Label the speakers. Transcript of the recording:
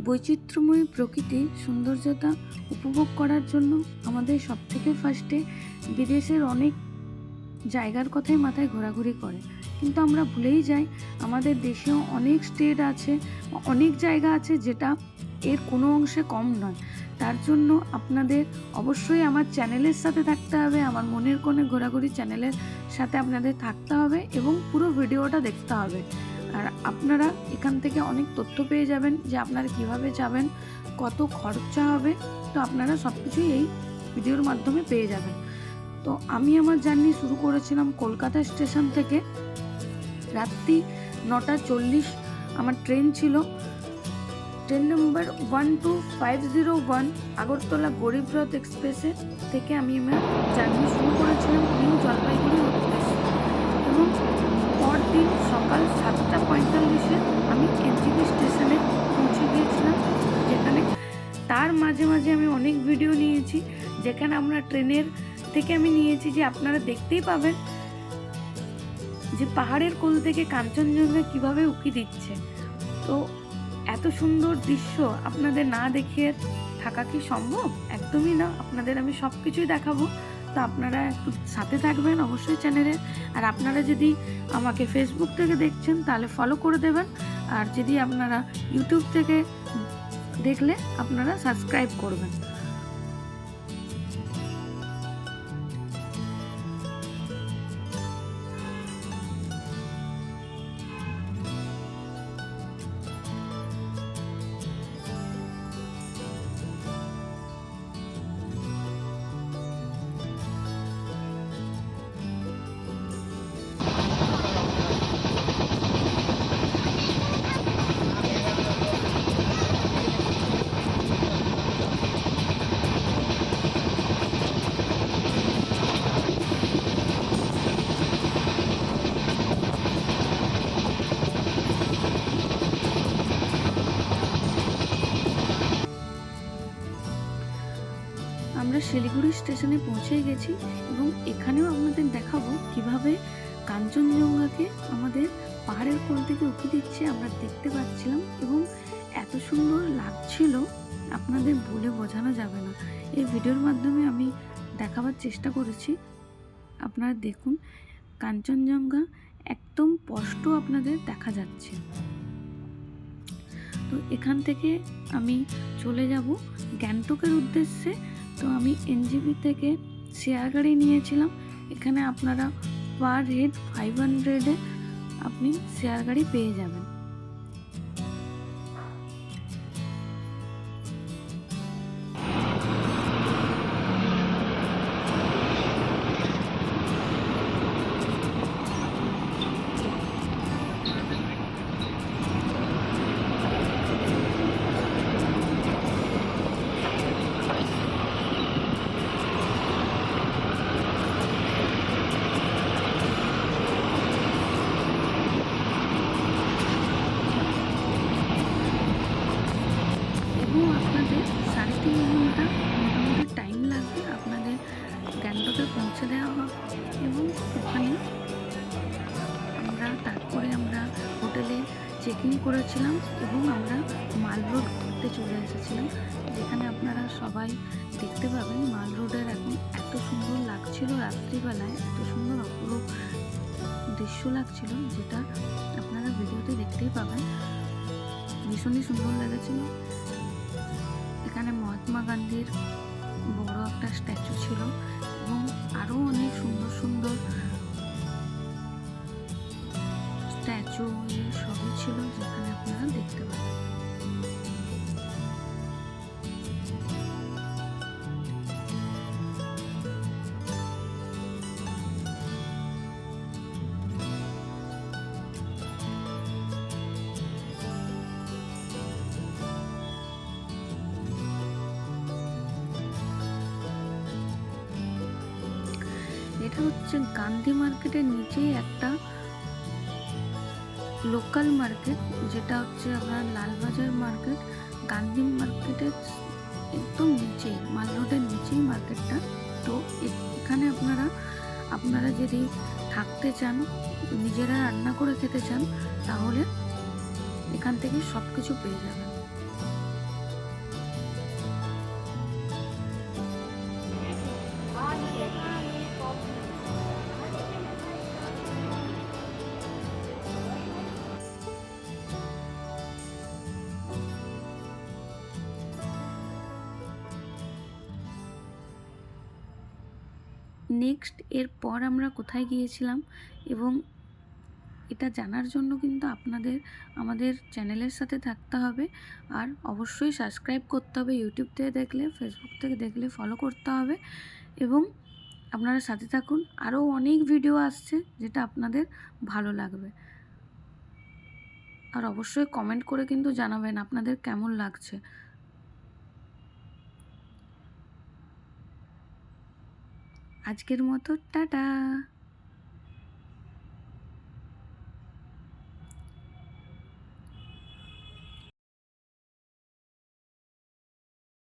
Speaker 1: বৈচিত্র্যময় প্রকৃতির সৌন্দর্যতা উপভোগ করার জন্য আমাদের সবথেকে ফার্স্টে বিদেশের অনেক জায়গার কথাই মাথায় ঘোরাঘুরি করে, কিন্তু আমরা ভুলেই যাই আমাদের দেশেও অনেক স্টেট আছে, অনেক জায়গা আছে যেটা এর কোনো অংশে কম নয়। তার জন্য আপনাদের অবশ্যই আমার চ্যানেলের সাথে থাকতে হবে, আমার মনের কোণে ঘোরাঘুরি চ্যানেলের সাথে আপনাদের থাকতে হবে এবং পুরো ভিডিওটা দেখতে হবে। আর আপনারা এখান থেকে অনেক তথ্য পেয়ে যাবেন যে আপনারা কিভাবে যাবেন, কত খরচা হবে, তো আপনারা সব কিছুই এই ভিডিওর মাধ্যমে পেয়ে যাবেন। তো আমি আমার জার্নি শুরু করেছিলাম কলকাতা স্টেশন থেকে। রাত্রি 9:40 আমার ট্রেন ছিল, ট্রেন নম্বর 12501 আগরতলা গরিবরথ এক্সপ্রেসে থেকে আমি আমার জার্নি শুরু করেছিলাম নিউ জলপাইগুড়ির উদ্দেশ্যে। এবং পরদিন সকাল 7:45 আমি এনজিপি স্টেশনে পৌঁছে গিয়েছিলাম, যেখানে তার মাঝে মাঝে আমি অনেক ভিডিও নিয়েছি, যেখানে আমরা ট্রেনের থেকে আমি নিয়েছি যে আপনারা দেখতেই পাবেন যে পাহাড়ের কোল থেকে কাঞ্চনজঙ্ঘা কিভাবে উঁকি দিচ্ছে। তো এত সুন্দর দৃশ্য আপনাদের না দেখিয়ে থাকা কি সম্ভব? একদমই না, আপনাদের আমি সব কিছুই দেখাবো। তো আপনারা একটু সাথে থাকবেন অবশ্যই চ্যানেলে। আর আপনারা যদি আমাকে ফেসবুক থেকে দেখছেন তাহলে ফলো করে দেবেন, আর যদি আপনারা ইউটিউব থেকে দেখলে আপনারা সাবস্ক্রাইব করবেন। আমরা শিলিগুড়ি স্টেশনে পৌঁছে গেছি এবং এখানেও আপনাদের দেখাবো কিভাবে কাঞ্চনজঙ্ঘাকে আমাদের পাহাড়ের কোল থেকে উঁকি দিচ্ছে আমরা দেখতে পাচ্ছিলাম, এবং এত সুন্দর লাগছিল আপনাদের বলে বোঝানো যাবে না। এই ভিডিওর মাধ্যমে আমি দেখাবার চেষ্টা করেছি। আপনারা দেখুন কাঞ্চনজঙ্ঘা একদম স্পষ্ট আপনাদের দেখা যাচ্ছে। তো এখান থেকে আমি চলে যাব গ্যাংটকের উদ্দেশ্যে। তো আমি এনজিপি থেকে শেয়ার গাড়ি নিয়েছিলাম। এখানে আপনারা পার হেড 500-এ আপনি শেয়ার গাড়ি পেয়ে যাবেন। আপনাদের 3.5 ঘন্টা মোটামুটি টাইম লাগবে আপনাদের গ্যাংটকে পৌঁছে দেওয়া হবে। এবং ওখানে তারপরে আমরা হোটেলে চেক ইন করেছিলাম এবং আমরা মাল রোড ঘুরতে চলে এসেছিলাম, যেখানে আপনারা সবাই দেখতে পাবেন মাল রোডের এখন এত সুন্দর লাগছিল রাত্রিবেলায়, এত সুন্দর অপরূপ দৃশ্য লাগছিল, যেটা আপনারা ভিডিওতে দেখতেই পাবেন। ভীষণই সুন্দর লেগেছিল। এখানে মহাত্মা গান্ধীর বড় একটা স্ট্যাচু ছিল এবং আরও অনেক সুন্দর সুন্দর স্ট্যাচু সবই ছিল, যেখানে আপনারা দেখতে পাবেন। এটা হচ্ছে গান্ধী মার্কেটের নিচেই একটা লোকাল মার্কেট, যেটা হচ্ছে আপনার লালবাজার মার্কেট। গান্ধী মার্কেটের একদম নিচেই, মাল রোডের নিচেই মার্কেটটা। তো এখানে আপনারা যদি থাকতে চান, নিজেরা রান্না করে খেতে চান, তাহলে এখান থেকে সব কিছু পেয়ে যাবেন। নেক্সট এরপর আমরা কোথায় গিয়েছিলাম এবং এটা জানার জন্য কিন্তু আপনাদের আমাদের চ্যানেলের সাথে থাকতে হবে, আর অবশ্যই সাবস্ক্রাইব করতে হবে। ইউটিউব থেকে দেখলে, ফেসবুক থেকে দেখলে ফলো করতে হবে এবং আপনারা সাথে থাকুন। আরও অনেক ভিডিও আসছে যেটা আপনাদের ভালো লাগবে। আর অবশ্যই কমেন্ট করে কিন্তু জানাবেন আপনাদের কেমন লাগছে। আজকের মতো টাটা।